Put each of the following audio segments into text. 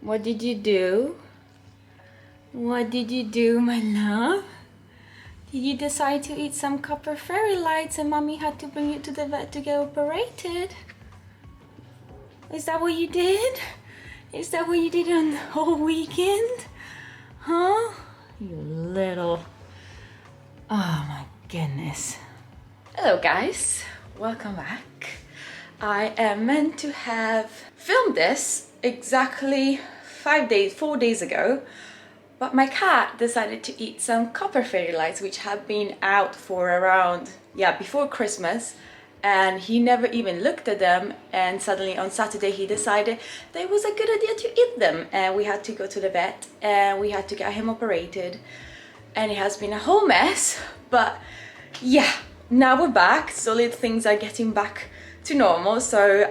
What did you do? What did you do, my love? Did you decide to eat some copper fairy lights and mommy had to bring you to the vet to get operated? Is that what you did? Is that what you did on the whole weekend? Huh? You little... Oh my goodness. Hello guys, welcome back. I am meant to have filmed this exactly 4 days ago, but my cat decided to eat some copper fairy lights which have been out for around, before Christmas, and he never even looked at them, and suddenly on Saturday he decided that it was a good idea to eat them, and we had to go to the vet and we had to get him operated, and it has been a whole mess, but yeah, now we're back, so little things are getting back to normal. So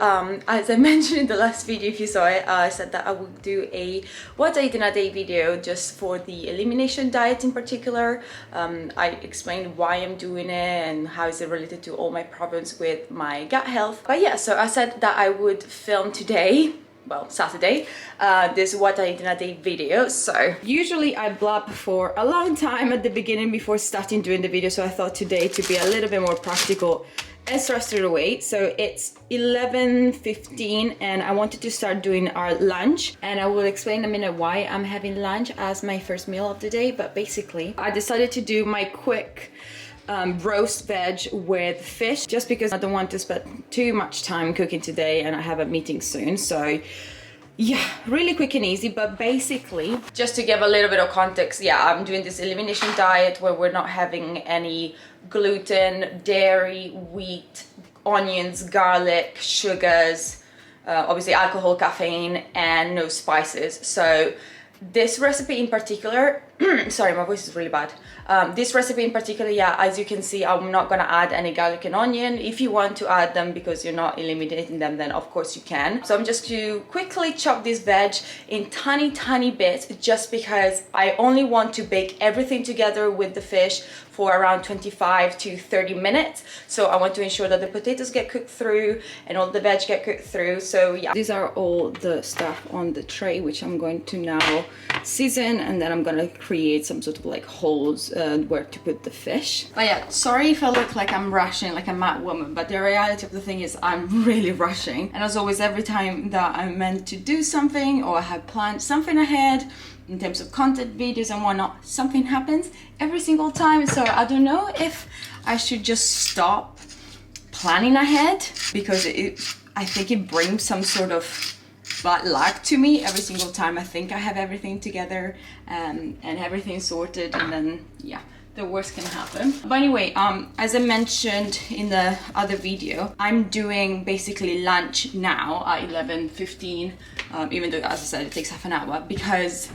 as I mentioned in the last video, if you saw it, I said that I would do a what I eat in a day video just for the elimination diet in particular. I explained why I'm doing it and how is it related to all my problems with my gut health. But yeah, so I said that I would film today, well, Saturday, this what I eat in a day video. So usually I blab for a long time at the beginning before starting doing the video, so I thought today to be a little bit more practical and straight away. So it's 11:15 and I wanted to start doing our lunch, and I will explain in a minute why I'm having lunch as my first meal of the day. But basically I decided to do my quick roast veg with fish just because I don't want to spend too much time cooking today and I have a meeting soon. So yeah, really quick and easy. But basically, just to give a little bit of context, I'm doing this elimination diet where we're not having any gluten, dairy, wheat, onions, garlic, sugars, obviously alcohol, caffeine, and no spices. So this recipe in particular, sorry, my voice is really bad. This recipe in particular, as you can see, I'm not gonna add any garlic and onion. If you want to add them because you're not eliminating them, then of course you can. So I'm just to quickly chop this veg in tiny bits, just because I only want to bake everything together with the fish for around 25 to 30 minutes. So I want to ensure that the potatoes get cooked through and all the veg get cooked through. So yeah, these are all the stuff on the tray, which I'm going to now season, and then I'm gonna create some sort of like holes where to put the fish. But yeah, sorry if I look like I'm rushing, like a mad woman, but the reality of the thing is I'm really rushing. And as always, every time that I'm meant to do something or I have planned something ahead in terms of content, videos and whatnot, something happens every single time. So I don't know if I should just stop planning ahead, because I think it brings some sort of bad luck to me every single time I think I have everything together and everything sorted, and then the worst can happen. But anyway, as I mentioned in the other video, I'm doing basically lunch now at 11:15, even though, as I said, it takes half an hour, because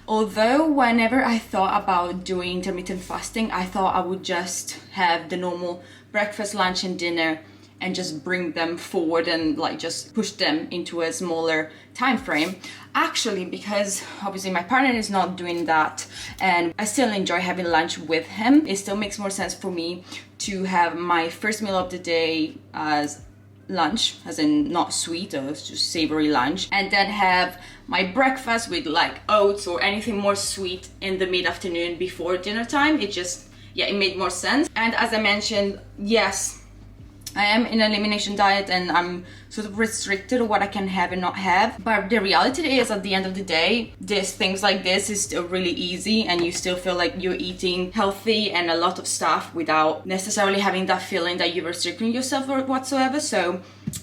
although whenever I thought about doing intermittent fasting, I thought I would just have the normal breakfast, lunch and dinner and just bring them forward and like just push them into a smaller time frame. Actually, because obviously my partner is not doing that and I still enjoy having lunch with him, it still makes more sense for me to have my first meal of the day as lunch, as in not sweet or just savory lunch, and then have my breakfast with like oats or anything more sweet in the mid-afternoon before dinner time. It just, it made more sense. And as I mentioned, yes, I am in an elimination diet and I'm sort of restricted on what I can have and not have. But the reality is, at the end of the day, things like this is still really easy and you still feel like you're eating healthy and a lot of stuff without necessarily having that feeling that you're restricting yourself or whatsoever. So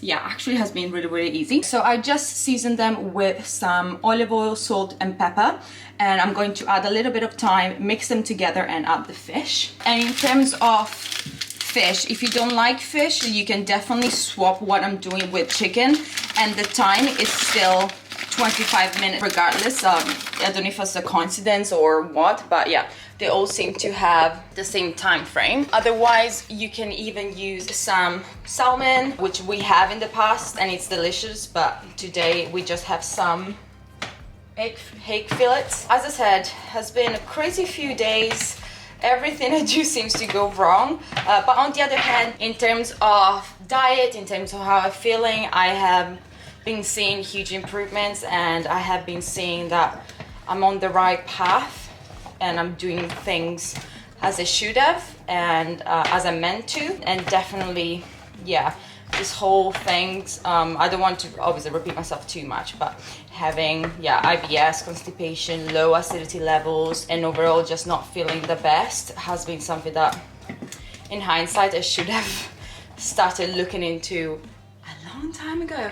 actually has been really easy. So I just seasoned them with some olive oil, salt and pepper, and I'm going to add a little bit of thyme, mix them together and add the fish. And in terms of fish, if you don't like fish, you can definitely swap what I'm doing with chicken, and the time is still 25 minutes regardless. I don't know if it's a coincidence or what, but they all seem to have the same time frame. Otherwise, you can even use some salmon, which we have in the past and it's delicious, but today we just have some egg fillets. As I said, has been a crazy few days. Everything I do seems to go wrong, but on the other hand, in terms of diet, in terms of how I'm feeling, I have been seeing huge improvements, and I have been seeing that I'm on the right path and I'm doing things as I should have and as I meant to. And definitely, yeah, this whole things, I don't want to obviously repeat myself too much, but having, yeah, IBS, constipation, low acidity levels, and overall just not feeling the best has been something that in hindsight I should have started looking into a long time ago,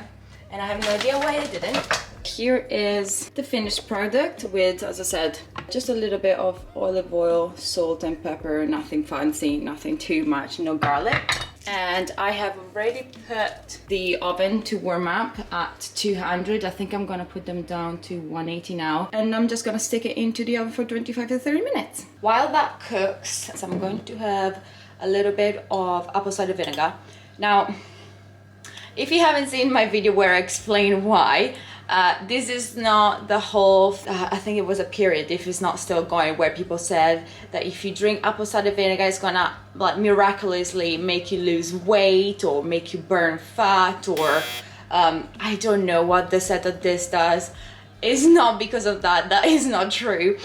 and I have no idea why I didn't. Here is the finished product with, as I said, just a little bit of olive oil, salt and pepper, nothing fancy, nothing too much, no garlic. And I have already put the oven to warm up at 200. I think I'm gonna put them down to 180 now. And I'm just gonna stick it into the oven for 25 to 30 minutes. While that cooks, so I'm going to have a little bit of apple cider vinegar. Now, if you haven't seen my video where I explain why, this is not the whole, I think it was a period, if it's not still going, where people said that if you drink apple cider vinegar, it's gonna like miraculously make you lose weight or make you burn fat, or I don't know what they said that this does. It's not because of that. That is not true.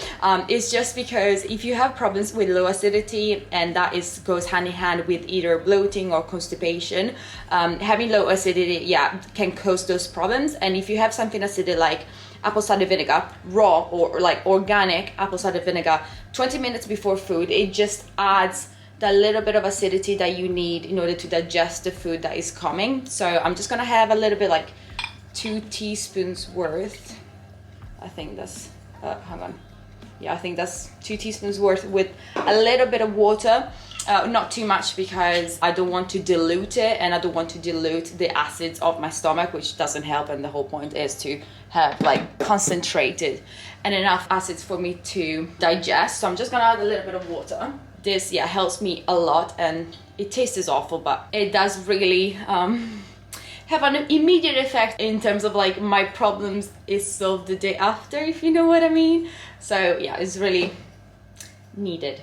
It's just because if you have problems with low acidity, and that goes hand in hand with either bloating or constipation, having low acidity, yeah, can cause those problems. And if you have something acidic like apple cider vinegar, raw or like organic apple cider vinegar, 20 minutes before food, it just adds that little bit of acidity that you need in order to digest the food that is coming. So I'm just gonna have a little bit, like 2 teaspoons worth. I think that's, hang on. Yeah, I think that's 2 teaspoons worth with a little bit of water. Not too much, because I don't want to dilute it, and I don't want to dilute the acids of my stomach, which doesn't help. And the whole point is to have like concentrated and enough acids for me to digest. So I'm just gonna add a little bit of water. This, yeah, helps me a lot, and it tastes awful, but it does really, have an immediate effect in terms of like my problems is solved the day after, if you know what I mean. So yeah, it's really needed.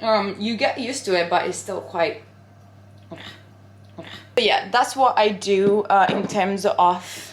You get used to it, but it's still quite, but yeah, that's what I do in terms of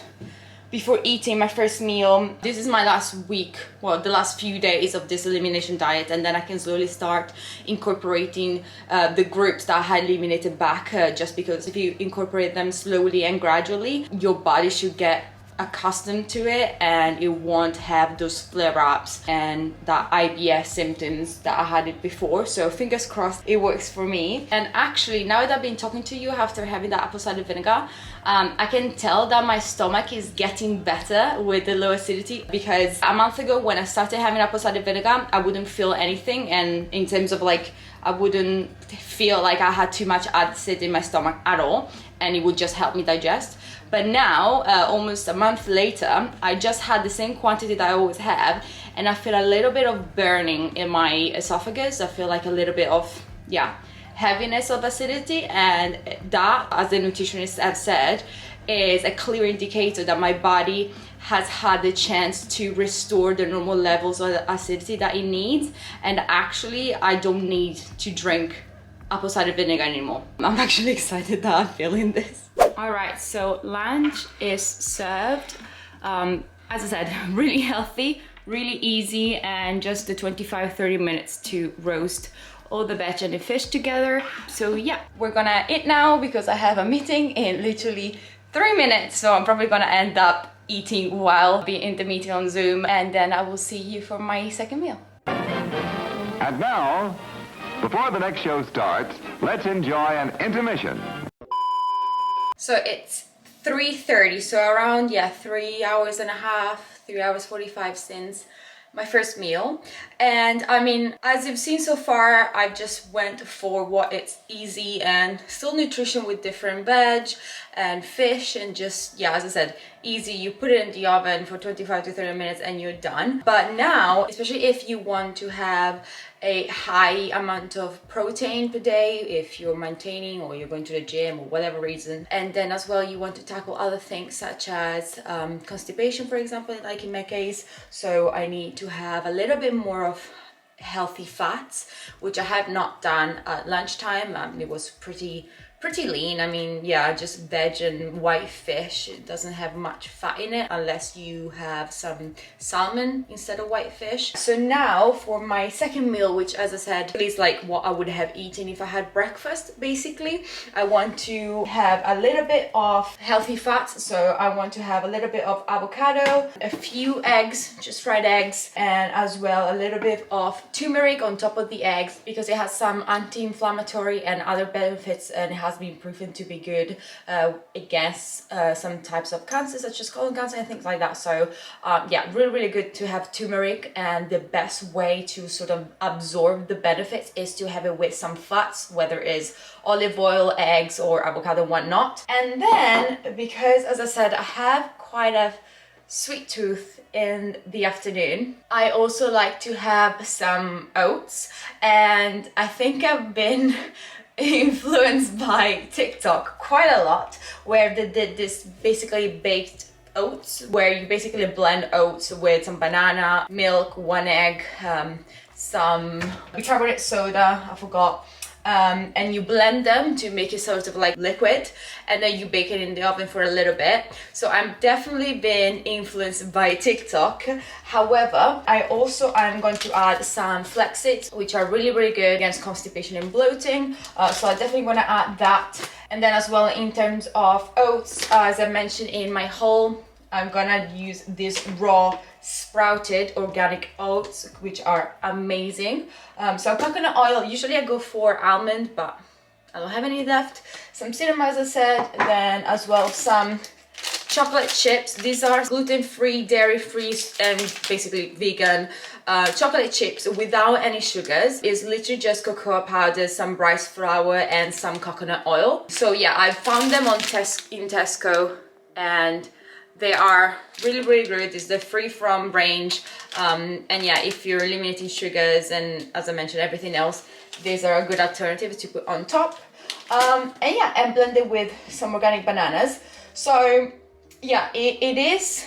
before eating my first meal. This is my last week, well, the last few days of this elimination diet, and then I can slowly start incorporating the groups that I had eliminated back, just because if you incorporate them slowly and gradually, your body should get accustomed to it, and it won't have those flare-ups and that IBS symptoms that I had it before. So fingers crossed it works for me. And actually, now that I've been talking to you after having that apple cider vinegar, I can tell that my stomach is getting better with the low acidity, because a month ago when I started having apple cider vinegar, I wouldn't feel anything, and in terms of like, I wouldn't feel like I had too much acid in my stomach at all, and it would just help me digest. But now, almost a month later, I just had the same quantity that I always have, and I feel a little bit of burning in my esophagus. I feel like a little bit of, yeah, heaviness of acidity, and that, as the nutritionists have said, is a clear indicator that my body has had the chance to restore the normal levels of acidity that it needs, and actually I don't need to drink apple cider vinegar anymore. I'm actually excited that I'm feeling this. All right, so lunch is served. As I said, really healthy, really easy, and just the 25-30 minutes to roast all the veg and the fish together. So yeah, we're gonna eat now because I have a meeting in literally 3 minutes. So I'm probably gonna end up eating while being in the meeting on Zoom, and then I will see you for my second meal. And now, before the next show starts, let's enjoy an intermission. So it's 3:30, so around, yeah, 3 hours and a half, 3 hours 45 since my first meal. And I mean, as you've seen so far, I just went for what it's easy and still nutrition with different veg and fish, and just, yeah, as I said, easy. You put it in the oven for 25 to 30 minutes and you're done. But now, especially if you want to have a high amount of protein per day, if you're maintaining or you're going to the gym or whatever reason, and then as well you want to tackle other things such as constipation, for example, like in my case. So I need to have a little bit more of healthy fats, which I have not done at lunchtime. It was pretty pretty lean. I mean, yeah, just veg and white fish. It doesn't have much fat in it unless you have some salmon instead of white fish. So now for my second meal, which as I said is like what I would have eaten if I had breakfast. Basically, I want to have a little bit of healthy fats. So I want to have a little bit of avocado, a few eggs, just fried eggs, and as well a little bit of turmeric on top of the eggs because it has some anti-inflammatory and other benefits, and it has been proven to be good against some types of cancer such as colon cancer and things like that. So yeah, really good to have turmeric, and the best way to sort of absorb the benefits is to have it with some fats, whether it's olive oil, eggs, or avocado, whatnot. And then because as I said, I have quite a sweet tooth in the afternoon, I also like to have some oats, and I think I've been influenced by TikTok quite a lot, where they did this basically baked oats, where you basically blend oats with some banana, milk, 1 egg, some bicarbonate soda, I forgot, and you blend them to make it sort of like liquid, and then you bake it in the oven for a little bit. So I'm definitely been influenced by TikTok. However, I'm going to add some flax seeds, which are really good against constipation and bloating. So I definitely want to add that. And then as well, in terms of oats, as I mentioned in my haul, I'm gonna use this raw sprouted organic oats, which are amazing. So coconut oil, usually I go for almond, but I don't have any left. Some cinnamon, as I said, then as well some chocolate chips. These are gluten-free, dairy-free, and basically vegan chocolate chips without any sugars. It's literally just cocoa powder, some rice flour, and some coconut oil. So yeah, I found them on in Tesco, and they are really good. It's the free from range, and yeah, if you're eliminating sugars and, as I mentioned, everything else, these are a good alternative to put on top. And yeah, and blend it with some organic bananas. So yeah, it is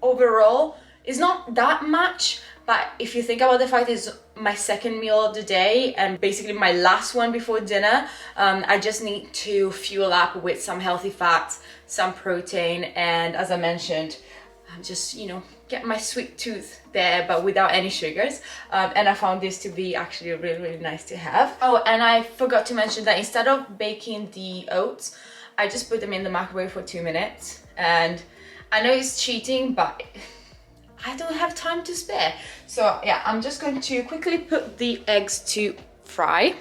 overall, it's not that much, but if you think about the fact it's my second meal of the day and basically my last one before dinner, I just need to fuel up with some healthy fats, some protein, and as I mentioned, just, you know, get my sweet tooth there, but without any sugars. And I found this to be actually really nice to have. Oh, and I forgot to mention that instead of baking the oats, I just put them in the microwave for 2 minutes. And I know it's cheating, but I don't have time to spare. So yeah, I'm just going to quickly put the eggs to fry.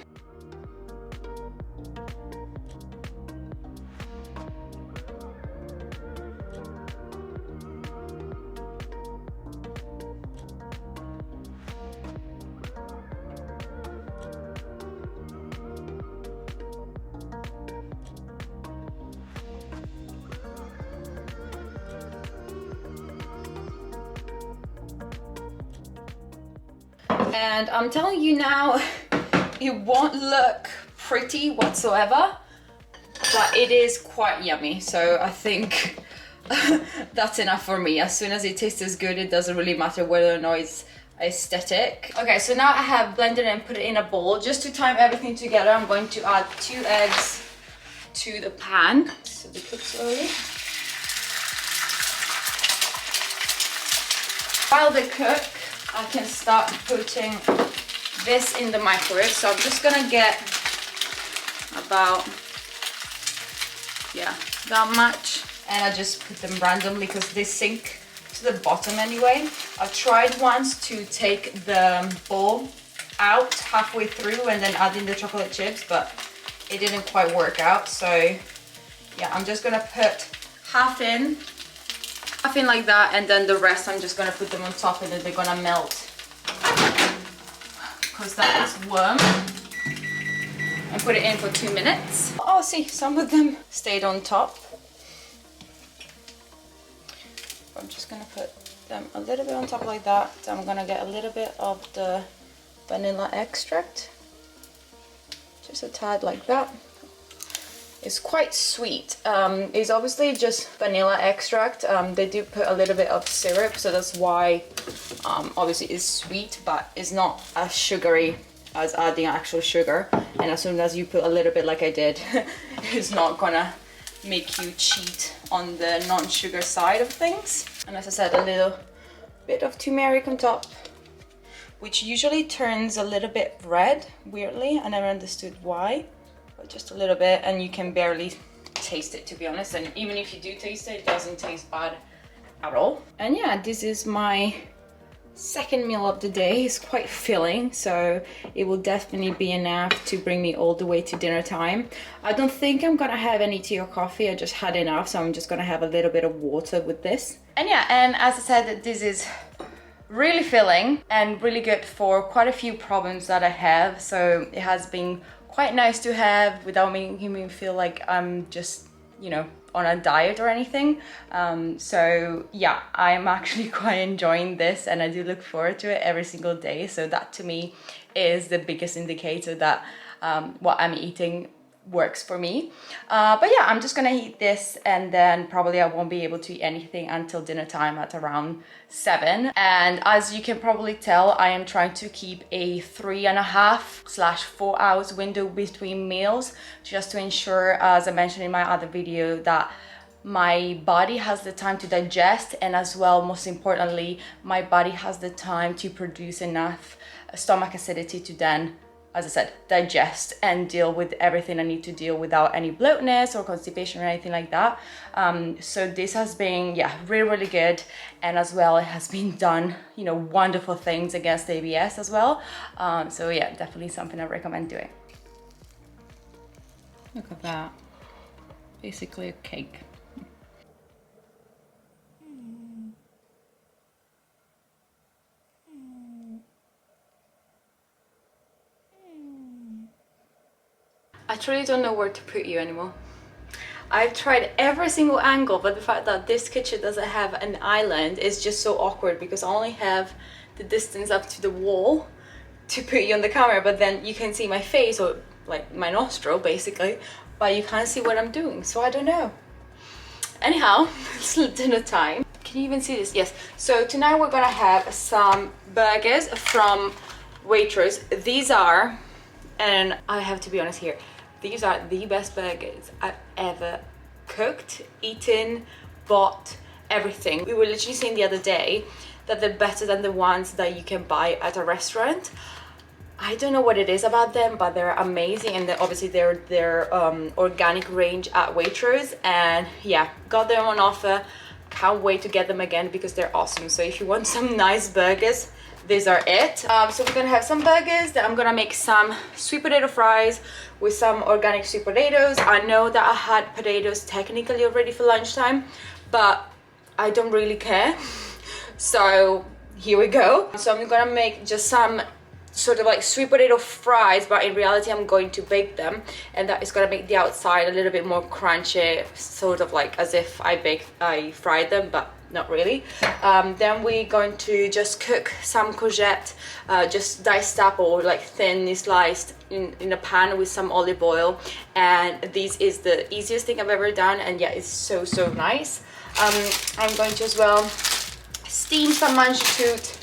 And I'm telling you now, it won't look pretty whatsoever, but it is quite yummy. So I think that's enough for me. As soon as it tastes good, it doesn't really matter whether or not it's aesthetic. Okay, so now I have blended and put it in a bowl. Just to time everything together, I'm going to add 2 eggs to the pan. So they cook slowly. While they cook, I can start putting this in the microwave. So I'm just gonna get about, yeah, that much. And I just put them randomly because they sink to the bottom anyway. I've tried once to take the bowl out halfway through and then add in the chocolate chips, but it didn't quite work out. So yeah, I'm just gonna put half in like that, and then the rest I'm just gonna put them on top, and then they're gonna melt because that is warm. And put it in for 2 minutes. Oh, see, some of them stayed on top. I'm just gonna put them a little bit on top like that. I'm gonna get a little bit of the vanilla extract, just a tad like that. It's quite sweet. It's obviously just vanilla extract. They do put a little bit of syrup, so that's why obviously it's sweet, but it's not as sugary as adding actual sugar. And as soon as you put a little bit like I did, it's not gonna make you cheat on the non-sugar side of things. And as I said, a little bit of turmeric on top, which usually turns a little bit red, weirdly. I never understood why, but just a little bit, and you can barely taste it, to be honest. And even if you do taste it, it doesn't taste bad at all. And yeah, this is my second meal of the day. It's quite filling, so it will definitely be enough to bring me all the way to dinner time. I don't think I'm gonna have any tea or coffee. I just had enough, so I'm just gonna have a little bit of water with this. And yeah, and as I said, this is really filling and really good for quite a few problems that I have. So it has been quite nice to have without making me feel like I'm just, you know, on a diet or anything. So yeah, I'm actually quite enjoying this, and I do look forward to it every single day. So that to me is the biggest indicator that what I'm eating works for me. But yeah, I'm just gonna eat this, and then probably I won't be able to eat anything until dinner time at around 7. And as you can probably tell, I am trying to keep a 3.5/4 hours window between meals, just to ensure, as I mentioned in my other video, that my body has the time to digest, and as well, most importantly, my body has the time to produce enough stomach acidity to then, as I said, digest and deal with everything I need to deal without any bloatness or constipation or anything like that. So this has been, yeah, really, really good. And as well, it has been done, you know, wonderful things against ABS as well. So yeah, definitely something I recommend doing. Look at that. Basically a cake. I truly don't know where to put you anymore. I've tried every single angle, but the fact that this kitchen doesn't have an island is just so awkward, because I only have the distance up to the wall to put you on the camera, but then you can see my face, or like my nostril basically, but you can't see what I'm doing, so I don't know. Anyhow, it's dinner time. Can you even see this? Yes. So tonight we're gonna have some burgers from Waitrose. These are, and I have to be honest here, these are the best burgers I've ever cooked, eaten, bought, everything. We were literally saying the other day that they're better than the ones that you can buy at a restaurant. I don't know what it is about them, but they're amazing, and obviously they're organic range at Waitrose, and yeah, got them on offer. Can't wait to get them again because they're awesome. So if you want some nice burgers, these are it. So we're gonna have some burgers, then I'm gonna make some sweet potato fries with some organic sweet potatoes. I know that I had potatoes technically already for lunchtime, but I don't really care. So here we go. So I'm gonna make just some sort of like sweet potato fries, but in reality I'm going to bake them, and that is gonna make the outside a little bit more crunchy, sort of like as if I fried them, but not really. Then we're going to just cook some courgette, just diced up or like thinly sliced in a pan with some olive oil, and this is the easiest thing I've ever done, and yeah, it's so nice. I'm going to as well steam some mangetout,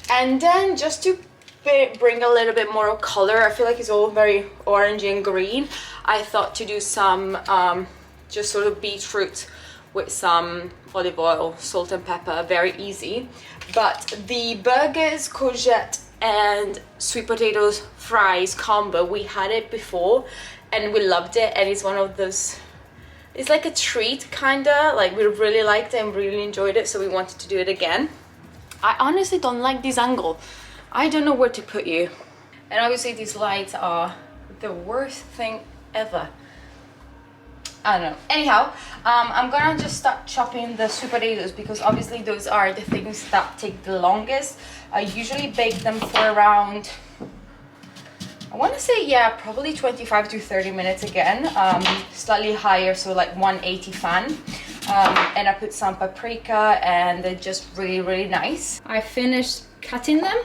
and then just to bring a little bit more color, I feel like it's all very orangey and green, I thought to do some just sort of beetroot with some olive oil, salt and pepper, very easy. But the burgers, courgette and sweet potatoes fries combo, we had it before and we loved it, and it's one of those, it's like a treat kinda, like we really liked it and really enjoyed it, so we wanted to do it again. I honestly don't like this angle. I don't know where to put you. And obviously these lights are the worst thing ever. I don't know. Anyhow, I'm gonna just start chopping the sweet potatoes, because obviously those are the things that take the longest. I usually bake them for around, I want to say, yeah, probably 25 to 30 minutes again, slightly higher, so like 180 fan. And I put some paprika, and they're just really nice. I finished cutting them,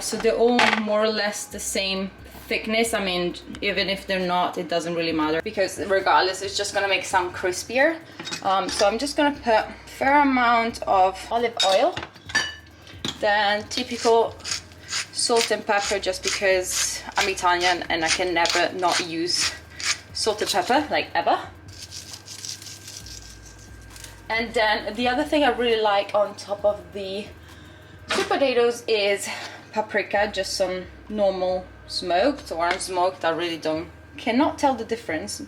so they're all more or less the same thickness. I mean, even if they're not, it doesn't really matter, because regardless, it's just gonna make some crispier. So I'm just gonna put a fair amount of olive oil, then typical salt and pepper just because I'm Italian and I can never not use salt and pepper, like ever. And then the other thing I really like on top of the sweet potatoes is paprika, just some normal smoked or unsmoked. I really cannot tell the difference,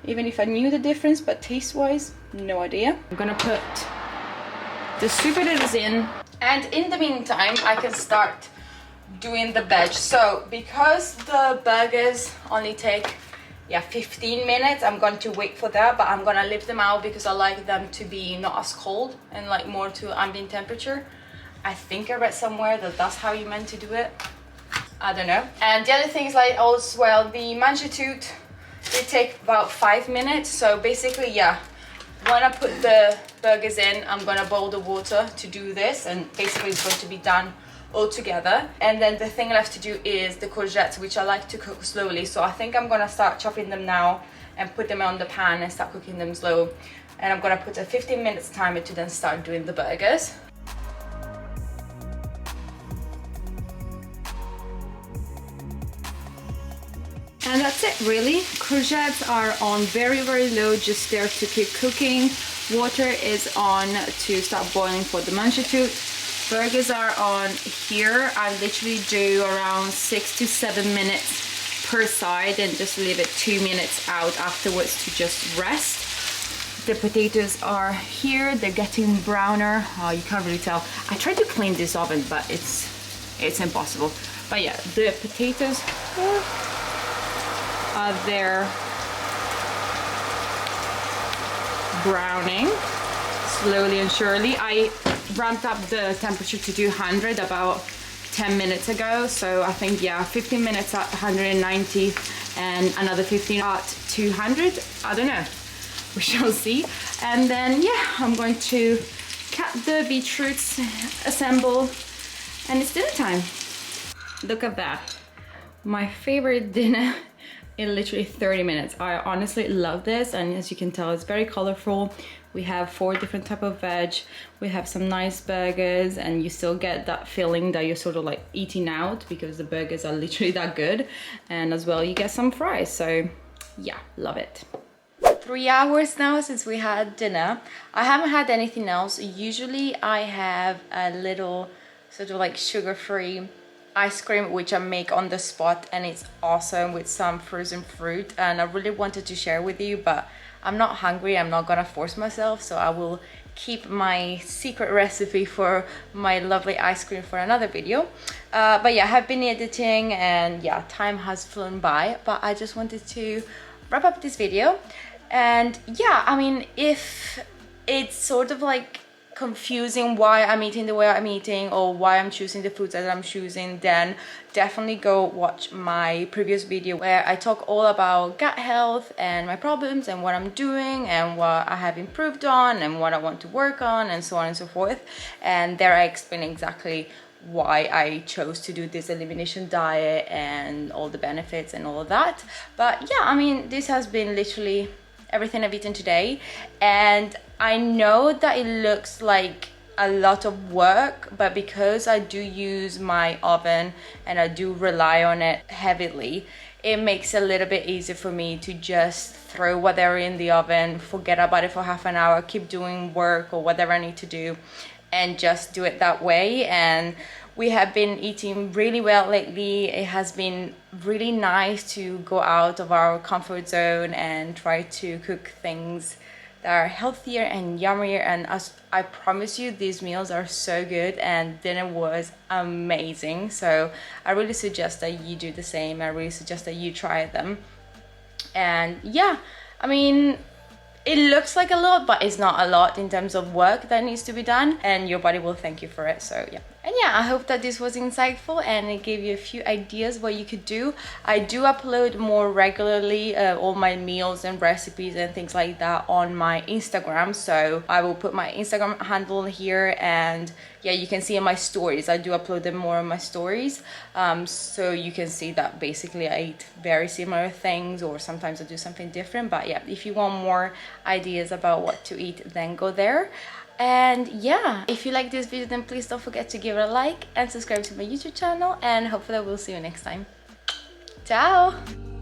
even if I knew the difference, but taste wise, no idea. I'm gonna put the sweet potatoes in, and in the meantime I can start doing the veg. So because the burgers only take 15 minutes, I'm going to wait for that, but I'm gonna leave them out because I like them to be not as cold and like more to ambient temperature. I think I read somewhere that that's how you meant to do it. I don't know. And the other thing is like also, well, the mangetout, they take about 5 minutes. So basically, yeah, when I put the burgers in, I'm gonna boil the water to do this, and basically it's going to be done all together. And then the thing left to do is the courgettes, which I like to cook slowly. So I think I'm gonna start chopping them now and put them on the pan and start cooking them slow. And I'm gonna put a 15 minutes timer to then start doing the burgers. And that's it, really. Courgettes are on very, very low, just there to keep cooking. Water is on to start boiling for the mangetout. Burgers are on here. I literally do around 6 to 7 minutes per side and just leave it 2 minutes out afterwards to just rest. The potatoes are here. They're getting browner. Oh, you can't really tell. I tried to clean this oven, but it's impossible. But yeah, the potatoes are there browning slowly and surely. I ramped up the temperature to 200 about 10 minutes ago, so I think 15 minutes at 190 and another 15 at 200. I don't know, we shall see. And then I'm going to cut the beetroots, assemble, and it's dinner time. Look at that, my favorite dinner in literally 30 minutes. I honestly love this, and as you can tell, it's very colorful. We have 4 different type of veg. We have some nice burgers, and you still get that feeling that you're sort of like eating out because the burgers are literally that good. And as well, you get some fries. So yeah, love it. 3 hours now since we had dinner. I haven't had anything else. Usually I have a little sort of like sugar-free ice cream which I make on the spot, and it's awesome with some frozen fruit, and I really wanted to share with you, but I'm not hungry. I'm not gonna force myself, so I will keep my secret recipe for my lovely ice cream for another video. But yeah, I have been editing, and time has flown by, but I just wanted to wrap up this video. And I mean, if it's sort of like confusing why I'm eating the way I'm eating or why I'm choosing the foods that I'm choosing, then definitely go watch my previous video where I talk all about gut health and my problems and what I'm doing and what I have improved on and what I want to work on and so on and so forth. And there I explain exactly why I chose to do this elimination diet and all the benefits and all of that. But I mean, this has been literally everything I've eaten today, and I know that it looks like a lot of work, but because I do use my oven and I do rely on it heavily, it makes it a little bit easier for me to just throw whatever in the oven, forget about it for half an hour, keep doing work or whatever I need to do, and just do it that way. And we have been eating really well lately. It has been really nice to go out of our comfort zone and try to cook things that are healthier and yummier. And as I promise you, these meals are so good, and dinner was amazing. So I really suggest that you do the same. I really suggest that you try them. And I mean, it looks like a lot, but it's not a lot in terms of work that needs to be done, and your body will thank you for it. So and I hope that this was insightful and it gave you a few ideas what you could do. I do upload more regularly all my meals and recipes and things like that on my Instagram, so I will put my Instagram handle here, and you can see in my stories. I do upload them more on my stories, so you can see that basically I eat very similar things, or sometimes I do something different. But if you want more ideas about what to eat, then go there. And yeah, if you like this video, then please don't forget to give it a like and subscribe to my YouTube channel, and hopefully I will see you next time. Ciao!